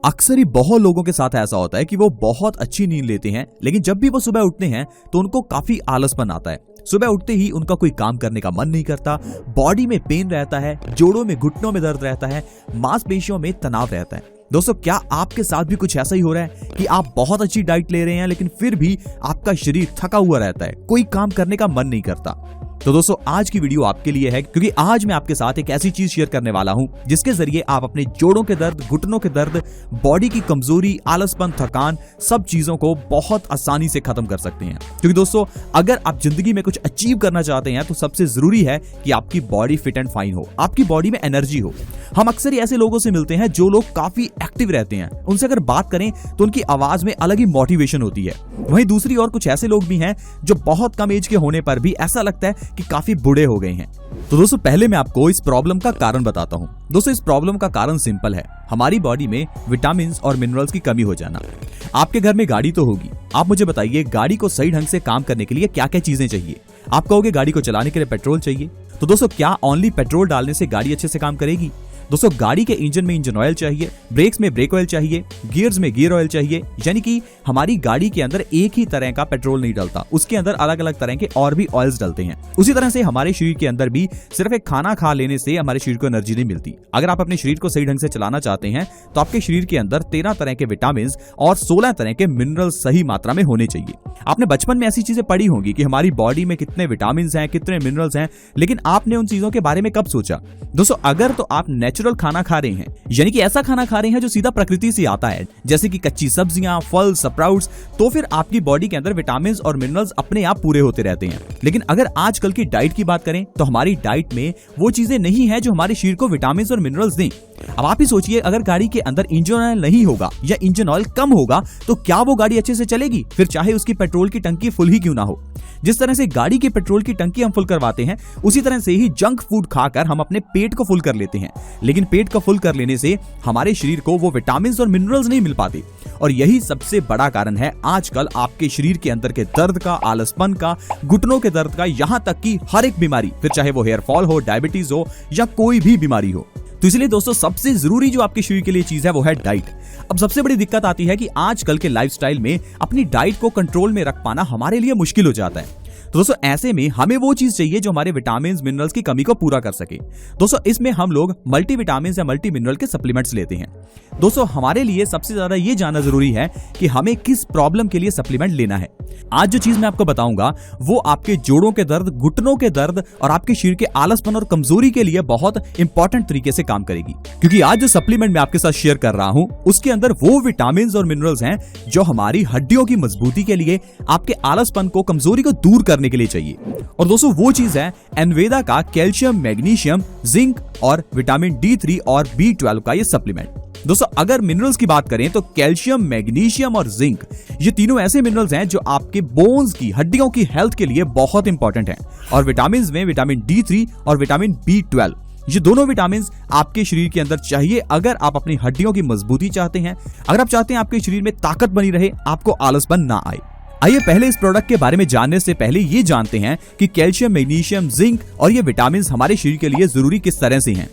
अक्सर ही बहुत लोगों के साथ ऐसा होता है कि वो बहुत अच्छी नींद लेते हैं, लेकिन जब भी वो सुबह उठते हैं तो उनको काफी आलसपन आता है। सुबह उठते ही उनका कोई काम करने का मन नहीं करता, बॉडी में पेन रहता है, जोड़ों में घुटनों में दर्द रहता है, मांसपेशियों में तनाव रहता है। दोस्तों, क्या आपके साथ भी कुछ ऐसा ही हो रहा है कि आप बहुत अच्छी डाइट ले रहे हैं लेकिन फिर भी आपका शरीर थका हुआ रहता है, कोई काम करने का मन नहीं करता? तो दोस्तों, आज की वीडियो आपके लिए है, क्योंकि आज मैं आपके साथ एक ऐसी चीज शेयर करने वाला हूं जिसके जरिए आप अपने जोड़ों के दर्द, घुटनों के दर्द, बॉडी की कमजोरी, आलसपन, थकान, सब चीजों को बहुत आसानी से खत्म कर सकते हैं। क्योंकि दोस्तों, अगर आप जिंदगी में कुछ अचीव करना चाहते हैं तो सबसे जरूरी है कि आपकी बॉडी फिट एंड फाइन हो, आपकी बॉडी में एनर्जी हो। हम अक्सर ही ऐसे लोगों से मिलते हैं जो लोग काफी एक्टिव रहते हैं, उनसे अगर बात करें तो उनकी आवाज में अलग ही मोटिवेशन होती है। वहीं दूसरी ओर कुछ ऐसे लोग भी हैं जो बहुत कम एज के होने पर भी ऐसा लगता है कि काफी बूढ़े हो गए हैं। तो दोस्तों, पहले मैं आपको इस प्रॉब्लम का कारण बताता हूं। दोस्तों, इस प्रॉब्लम का कारण सिंपल है, हमारी बॉडी में विटामिन और मिनरल्स की कमी हो जाना। आपके घर में गाड़ी तो होगी, आप मुझे बताइए गाड़ी को सही ढंग से काम करने के लिए क्या क्या चीजें चाहिए? आप कहोगे गाड़ी को चलाने के लिए पेट्रोल चाहिए। तो दोस्तों, क्या ओनली पेट्रोल डालने से गाड़ी अच्छे से काम करेगी? दोस्तों, गाड़ी के इंजन में इंजन ऑयल चाहिए, ब्रेक्स में ब्रेक ऑयल चाहिए, गियर्स में गियर ऑयल चाहिए। यानी कि हमारी गाड़ी के अंदर एक ही तरह का पेट्रोल नहीं डलता, उसके अंदर अलग अलग तरह के और भी ऑयल्स डलते हैं। उसी तरह से हमारे शरीर के अंदर भी सिर्फ एक खाना खा लेने से हमारे शरीर को एनर्जी नहीं मिलती। अगर आप अपने शरीर को सही ढंग से चलाना चाहते हैं तो आपके शरीर के अंदर 13 तरह के विटामिन और 16 तरह के मिनरल सही मात्रा में होने चाहिए। आपने बचपन में ऐसी चीजें पढ़ी होंगी कि हमारी बॉडी में कितने विटामिन हैं, कितने मिनरल्स हैं, लेकिन आपने उन चीजों के बारे में कब सोचा? दोस्तों, अगर तो आप नेचुरल खाना खा रहे हैं, यानी कि ऐसा खाना खा रहे हैं जो सीधा प्रकृति से आता है, जैसे कि कच्ची सब्जियां, फल, स्प्राउट्स, तो फिर आपकी बॉडी के अंदर विटामिन और मिनरल्स अपने आप पूरे होते रहते हैं। लेकिन अगर आजकल की डाइट की बात करें तो हमारी डाइट में वो चीजें नहीं है जो हमारे शरीर को विटामिन और मिनरल्स दें। अब आप ही सोचिए, अगर गाड़ी के अंदर इंजन ऑयल नहीं होगा या इंजन ऑयल कम होगा तो क्या वो गाड़ी अच्छे से चलेगी? फिर चाहे उसकी पेट्रोल की टंकी फुल ही क्यों ना हो। जिस तरह से गाड़ी की पेट्रोल की टंकी हम फुल करवाते हैं, उसी तरह से ही जंक फूड खाकर हम अपने पेट को फुल कर लेते हैं। लेकिन पेट को फुल कर लेने से हमारे शरीर को वो विटामिन और मिनरल्स नहीं मिल पाते, और यही सबसे बड़ा कारण है आजकल आपके शरीर के अंदर के दर्द का, आलसपन का, घुटनों के दर्द का, यहां तक कि हर एक बीमारी, फिर चाहे वो हेयर फॉल हो, डायबिटीज हो या कोई भी बीमारी हो। तो इसलिए दोस्तों, सबसे जरूरी जो आपके शरीर के लिए चीज है वो है डाइट। अब सबसे बड़ी दिक्कत आती है कि आजकल के लाइफस्टाइल में अपनी डाइट को कंट्रोल में रख पाना हमारे लिए मुश्किल हो जाता है। तो दोस्तों, ऐसे में हमें वो चीज चाहिए जो हमारे विटामिन मिनरल्स की कमी को पूरा कर सके। दोस्तों, इसमें हम लोग मल्टीविटामिन या मल्टी मिनरल के सप्लीमेंट्स लेते हैं। दोस्तों, हमारे लिए सबसे ज्यादा ये जानना जरूरी है कि हमें किस प्रॉब्लम के लिए सप्लीमेंट लेना है। आज जो चीज मैं आपको बताऊंगा वो आपके जोड़ों के दर्द, घुटनों के दर्द और आपके शरीर के आलसपन और कमजोरी के लिए बहुत इंपॉर्टेंट तरीके से काम करेगी। क्योंकि आज जो सप्लीमेंट मैं आपके साथ शेयर कर रहा हूं उसके अंदर वो विटामिन और मिनरल्स हैं जो हमारी हड्डियों की मजबूती के लिए, आपके आलसपन को, कमजोरी को दूर करने के लिए चाहिए। और दोस्तों, वो चीज है एनवेदा का कैल्शियम, मैग्नीशियम, जिंक और विटामिन D3 और B12 का ये सप्लीमेंट। दोस्तों, अगर मिनरल्स की बात करें तो कैल्शियम, मैग्नीशियम और जिंक, ये तीनों ऐसे मिनरल्स हैं जो आपके बोन्स की, हड्डियों की हेल्थ के लिए बहुत इंपॉर्टेंट हैं। और विटामिन में विटामिन D3 और विटामिन B12, ये दोनों विटामिन आपके शरीर के अंदर चाहिए अगर आप अपनी हड्डियों की मजबूती चाहते हैं, अगर आप चाहते हैं आपके शरीर में ताकत बनी रहे, आपको आलसपन ना आए। आइए पहले इस प्रोडक्ट के बारे में जानने से पहले ये जानते हैं कि कैल्शियम, मैग्नीशियम, जिंक और ये विटामिन हमारे शरीर के लिए जरूरी किस तरह से हैं।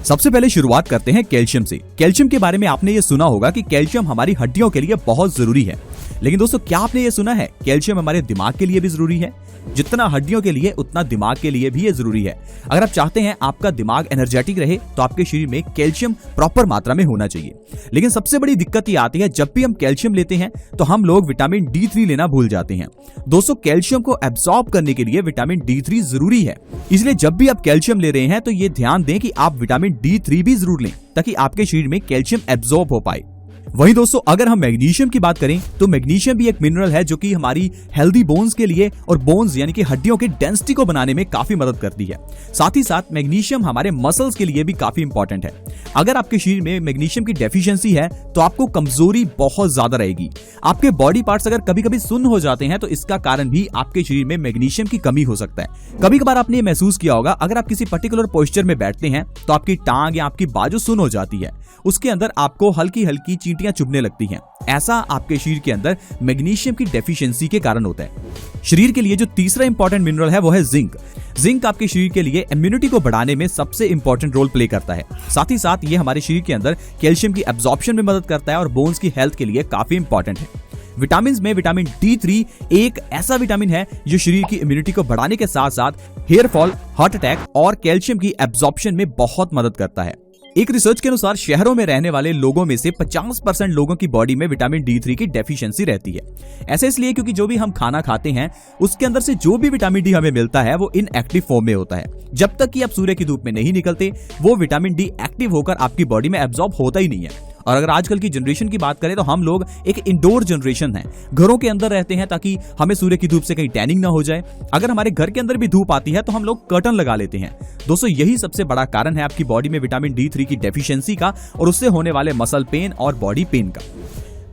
सबसे पहले शुरुआत करते हैं कैल्शियम से। कैल्शियम के बारे में आपने ये सुना होगा कि कैल्शियम हमारी हड्डियों के लिए बहुत जरूरी है। लेकिन दोस्तों, क्या आपने ये सुना है कैल्शियम हमारे दिमाग के लिए भी जरूरी है? जितना हड्डियों के लिए उतना दिमाग के लिए भी ये जरूरी है। अगर आप चाहते हैं आपका दिमाग एनर्जेटिक रहे तो आपके शरीर में कैल्शियम प्रॉपर मात्रा में होना चाहिए। लेकिन सबसे बड़ी दिक्कत ये आती है, जब भी हम कैल्शियम लेते हैं तो हम लोग विटामिन D3 लेना भूल जाते हैं। दोस्तों, कैल्शियम को एब्सॉर्ब करने के लिए विटामिन D3 जरूरी है। इसलिए जब भी आप कैल्शियम ले रहे हैं तो ये ध्यान दें कि आप विटामिन D3 भी जरूर लें ताकि आपके शरीर में कैल्शियम एब्सॉर्ब हो पाए। वहीं दोस्तों, अगर हम मैग्नीशियम की बात करें तो मैग्नीशियम भी एक मिनरल है जो कि हमारी हेल्दी बोन्स के लिए और बोन्स यानी कि हड्डियों की डेंसिटी को बनाने में काफी मदद करती है। साथ ही साथ मैग्नीशियम हमारे मसल्स के लिए भी काफी इंपॉर्टेंट है। अगर आपके शरीर में मैग्नीशियम की डेफिशिएंसी है तो आपको कमजोरी बहुत ज्यादा रहेगी। आपके बॉडी पार्ट्स अगर कभी कभी सुन्न हो जाते हैं तो इसका कारण भी आपके शरीर में मैग्नीशियम की कमी हो सकता है। कभी कभार आपने ये महसूस किया होगा, अगर आप किसी पर्टिकुलर पोस्चर में बैठते हैं तो आपकी टांग या आपकी बाजू सुन्न हो जाती है, उसके अंदर आपको हल्की हल्की चींटियां चुभने लगती हैं। ऐसा आपके शरीर के अंदर मैग्नीशियम की डेफिशिएंसी के कारण होता है। शरीर के लिए जो तीसरा इंपॉर्टेंट मिनरल है वो है जिंक। जिंक आपके शरीर के लिए इम्यूनिटी को बढ़ाने में सबसे इंपॉर्टेंट रोल प्ले करता है। साथ ही साथ ये हमारे शरीर के अंदर कैल्शियम की एब्जॉर्प्शन में मदद करता है और बोन्स की हेल्थ के लिए काफी इंपॉर्टेंट है। विटामिन में विटामिन D3 एक ऐसा विटामिन है जो शरीर की इम्यूनिटी को बढ़ाने के साथ साथ हेयर फॉल, हार्ट अटैक और कैल्शियम की एब्जॉर्प्शन में बहुत मदद करता है। एक रिसर्च के अनुसार शहरों में रहने वाले लोगों में से 50% लोगों की बॉडी में विटामिन D3 की डेफिशिएंसी रहती है। ऐसे इसलिए क्योंकि जो भी हम खाना खाते हैं उसके अंदर से जो भी विटामिन डी हमें मिलता है वो इनएक्टिव फॉर्म में होता है। जब तक कि आप सूर्य की धूप में नहीं निकलते वो विटामिन डी एक्टिव होकर आपकी बॉडी में एब्जॉर्ब होता ही नहीं है। और अगर आजकल की जनरेशन की बात करें तो हम लोग एक इंडोर जनरेशन है, घरों के अंदर रहते हैं ताकि हमें सूर्य की धूप से कहीं टैनिंग ना हो जाए। अगर हमारे घर के अंदर भी धूप आती है तो हम लोग कर्टन लगा लेते हैं। दोस्तों यही सबसे बड़ा कारण है आपकी बॉडी में विटामिन D3 की डेफिशिएंसी का और उससे होने वाले मसल पेन और बॉडी पेन का।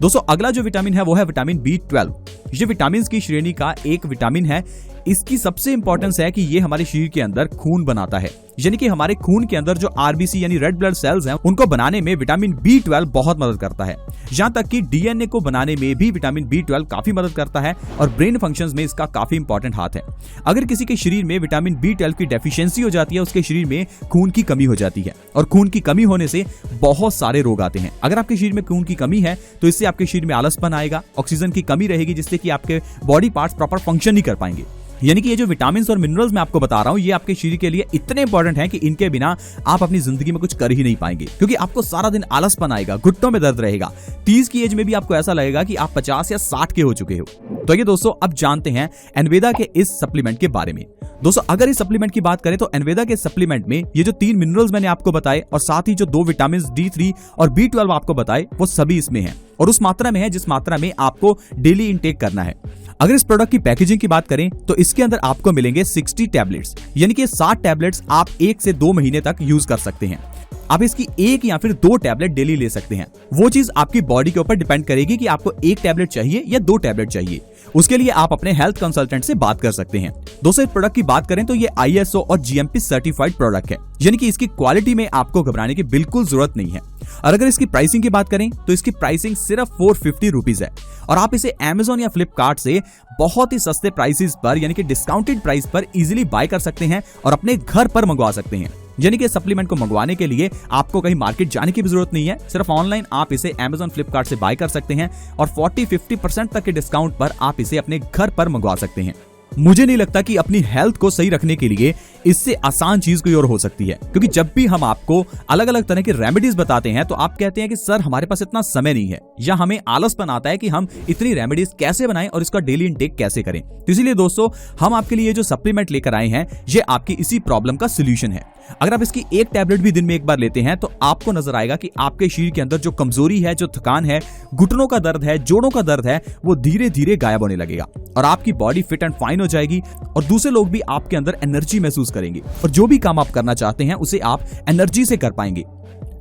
दोस्तों अगला जो विटामिन है वो है विटामिन B12। ये विटामिन की श्रेणी का एक विटामिन है। इसकी सबसे इंपॉर्टेंस है कि ये हमारे शरीर के अंदर खून बनाता है, यानी कि हमारे खून के अंदर जो RBC यानी रेड ब्लड सेल्स हैं उनको बनाने में विटामिन B12 बहुत मदद करता है। यहाँ तक कि DNA को बनाने में भी विटामिन B12 काफी मदद करता है और ब्रेन फंक्शंस में इसका काफी इंपॉर्टेंट हाथ है। अगर किसी के शरीर में विटामिन B12 की डेफिशिएंसी हो जाती है उसके शरीर में खून की कमी हो जाती है और खून की कमी होने से बहुत सारे रोग आते हैं। अगर आपके शरीर में खून की कमी है तो इससे आपके शरीर में आलसपन आएगा, ऑक्सीजन की कमी रहेगी जिससे कि आपके बॉडी पार्ट्स प्रॉपर फंक्शन नहीं कर पाएंगे। यानी कि ये जो विटामिन और मिनरल्स मैं आपको बता रहा हूं ये आपके शरीर के लिए इतने इंपॉर्टेंट हैं कि इनके बिना आप अपनी जिंदगी में कुछ कर ही नहीं पाएंगे, क्योंकि आपको सारा दिन आलसपन आएगा, घुटनों में दर्द रहेगा। 30 की एज में भी आपको ऐसा लगेगा कि आप 50 या 60 के हो चुके हो। तो ये दोस्तों अब जानते हैं एनवेदा के इस सप्लीमेंट के बारे में। दोस्तों अगर इस सप्लीमेंट की बात करें तो एनवेदा के सप्लीमेंट में ये जो 3 मिनरल्स मैंने आपको बताए और साथ ही जो 2 विटामिन D3 और B12 आपको बताए वो सभी इसमें हैं और उस मात्रा में है जिस मात्रा में आपको डेली इंटेक करना है। अगर इस प्रोडक्ट की पैकेजिंग की बात करें तो इसके अंदर आपको मिलेंगे 60 टैबलेट्स, यानी कि 60 टैबलेट्स आप 1 से 2 महीने तक यूज कर सकते हैं। आप इसकी 1 या फिर 2 टैबलेट डेली ले सकते हैं। वो चीज आपकी बॉडी के ऊपर डिपेंड करेगी कि आपको 1 टैबलेट चाहिए या 2 टैबलेट चाहिए। उसके लिए आप अपने हेल्थ कंसल्टेंट से बात कर सकते हैं। दोस्तों इस प्रोडक्ट की बात करें तो ये ISO और GMP सर्टिफाइड प्रोडक्ट है, यानी कि इसकी क्वालिटी में आपको घबराने की बिल्कुल जरूरत नहीं है। और अगर इसकी प्राइसिंग की बात करें तो इसकी प्राइसिंग सिर्फ 450 रुपीज है और आप इसे Amazon या फ्लिपकार्ट से बहुत ही सस्ते प्राइसेस पर यानी कि डिस्काउंटेड प्राइस पर इजीली बाय कर सकते हैं और अपने घर पर मंगवा सकते हैं। यानी कि सप्लीमेंट को मंगवाने के लिए आपको कहीं मार्केट जाने की भी जरूरत नहीं है, सिर्फ ऑनलाइन आप इसे Amazon फ्लिपकार्ट से बाय कर सकते हैं और 40-50% तक के डिस्काउंट पर आप इसे अपने घर पर मंगवा सकते हैं। मुझे नहीं लगता कि अपनी हेल्थ को सही रखने के लिए इससे आसान चीज कोई और हो सकती है, क्योंकि जब भी हम आपको अलग अलग तरह के रेमेडीज बताते हैं तो आप कहते हैं कि सर हमारे पास इतना समय नहीं है या हमें आलसपन आता है कि हम इतनी रेमेडीज कैसे बनाएं और इसका डेली इंटेक कैसे करें। तो इसीलिए दोस्तों हम आपके लिए जो सप्लीमेंट लेकर आए हैं ये आपकी इसी प्रॉब्लम का सोल्यूशन है। अगर आप इसकी 1 टैबलेट भी दिन में 1 बार लेते हैं तो आपको नजर आएगा कि आपके शरीर के अंदर जो कमजोरी है, जो थकान है, घुटनों का दर्द है, जोड़ों का दर्द है, वो धीरे धीरे गायब होने लगेगा और आपकी बॉडी फिट एंड फाइन हो जाएगी और दूसरे लोग भी आपके अंदर एनर्जी महसूस करेंगे और जो भी काम आप करना चाहते हैं उसे आप एनर्जी से कर पाएंगे।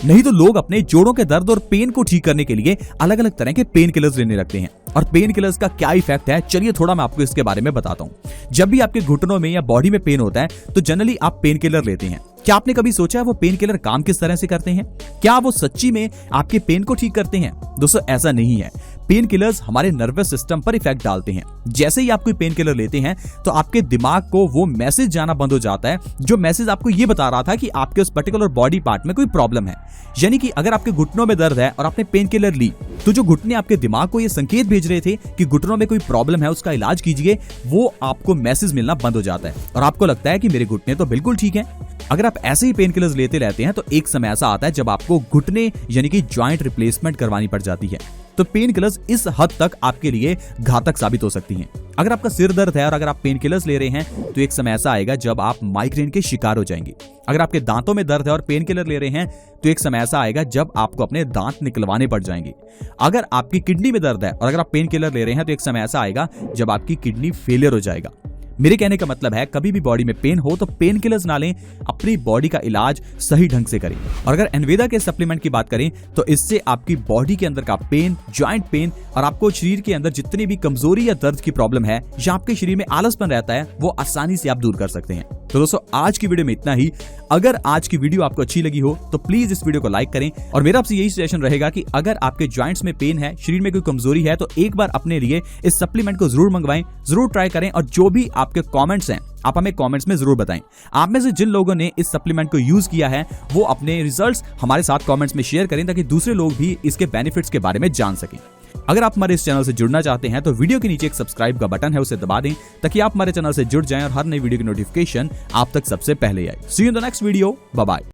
नहीं तो लोग अपने जोड़ों के दर्द और पेन को ठीक करने के लिए अलग अलग तरह के पेन किलर्स लेने लगते हैं। और पेन किलर्स का क्या इफेक्ट है चलिए थोड़ा मैं आपको इसके बारे में बताता हूँ। जब भी आपके घुटनों में या बॉडी में पेन होता है तो जनरली आप पेन किलर लेते हैं। क्या आपने कभी सोचा है वो पेन किलर काम किस तरह से करते हैं? क्या वो सच्ची में आपके पेन को ठीक करते हैं? दोस्तों ऐसा नहीं है। पेन किलर्स हमारे नर्वस सिस्टम पर इफेक्ट डालते हैं। जैसे ही आप कोई पेन किलर लेते हैं तो आपके दिमाग को वो मैसेज जाना बंद हो जाता है, जो मैसेज आपको ये बता रहा था कि आपके उस पर्टिकुलर बॉडी पार्ट में कोई प्रॉब्लम है। यानी कि अगर आपके घुटनों में दर्द है और आपने पेन किलर ली तो जो घुटने आपके दिमाग को ये संकेत भेज रहे थे कि घुटनों में कोई प्रॉब्लम है, उसका इलाज कीजिए, वो आपको मैसेज मिलना बंद हो जाता है और आपको लगता है कि मेरे घुटने तो बिल्कुल ठीक है। अगर आप ऐसे ही पेन किलर्स लेते रहते हैं तो एक समय ऐसा आता है जब आपको घुटने यानी कि जॉइंट रिप्लेसमेंट करवानी पड़ जाती है। तो पेन किलर्स इस हद तक आपके लिए घातक साबित हो सकती हैं। अगर आपका सिर दर्द है और अगर आप पेन किलर्स ले रहे हैं तो एक समय ऐसा आएगा जब आप माइग्रेन के शिकार हो जाएंगे। अगर आपके दांतों में दर्द है और पेन किलर ले रहे हैं तो एक समय ऐसा आएगा जब आपको अपने दांत निकलवाने पड़ जाएंगे। अगर आपकी किडनी में दर्द है और अगर आप पेन किलर ले रहे हैं तो एक समय ऐसा आएगा जब आपकी किडनी फेलियर हो जाएगा। मेरे कहने का मतलब है कभी भी बॉडी में पेन हो तो पेन किलर्स ना लें, अपनी बॉडी का इलाज सही ढंग से करें। और अगर एनवेदा के सप्लीमेंट की बात करें तो इससे आपकी बॉडी के अंदर का पेन, जॉइंट पेन और आपको शरीर के अंदर जितनी भी कमजोरी या दर्द की प्रॉब्लम है या आपके शरीर में आलसपन रहता है वो आसानी से आप दूर कर सकते हैं। तो दोस्तों आज की वीडियो में इतना ही। अगर आज की वीडियो आपको अच्छी लगी हो तो प्लीज इस वीडियो को लाइक करें और मेरा आपसे यही सजेशन रहेगा कि अगर आपके जॉइंट्स में पेन है, शरीर में कोई कमजोरी है तो एक बार अपने लिए इस सप्लीमेंट को जरूर मंगवाएं, जरूर ट्राई करें और जो भी आपके कमेंट्स हैं आप हमें कमेंट्स में जरूर बताएं। आप में से जिन लोगों ने इस सप्लीमेंट को यूज किया है वो अपने रिजल्ट्स हमारे साथ कमेंट्स में शेयर करें ताकि दूसरे लोग भी इसके बेनिफिट्स के बारे में जान सकें। अगर आप हमारे इस चैनल से जुड़ना चाहते हैं तो वीडियो के नीचे एक सब्सक्राइब का बटन है, उसे दबा दें ताकि आप हमारे चैनल से जुड़ जाएं और हर नई वीडियो की नोटिफिकेशन आप तक सबसे पहले आए। See you in the next video, bye bye.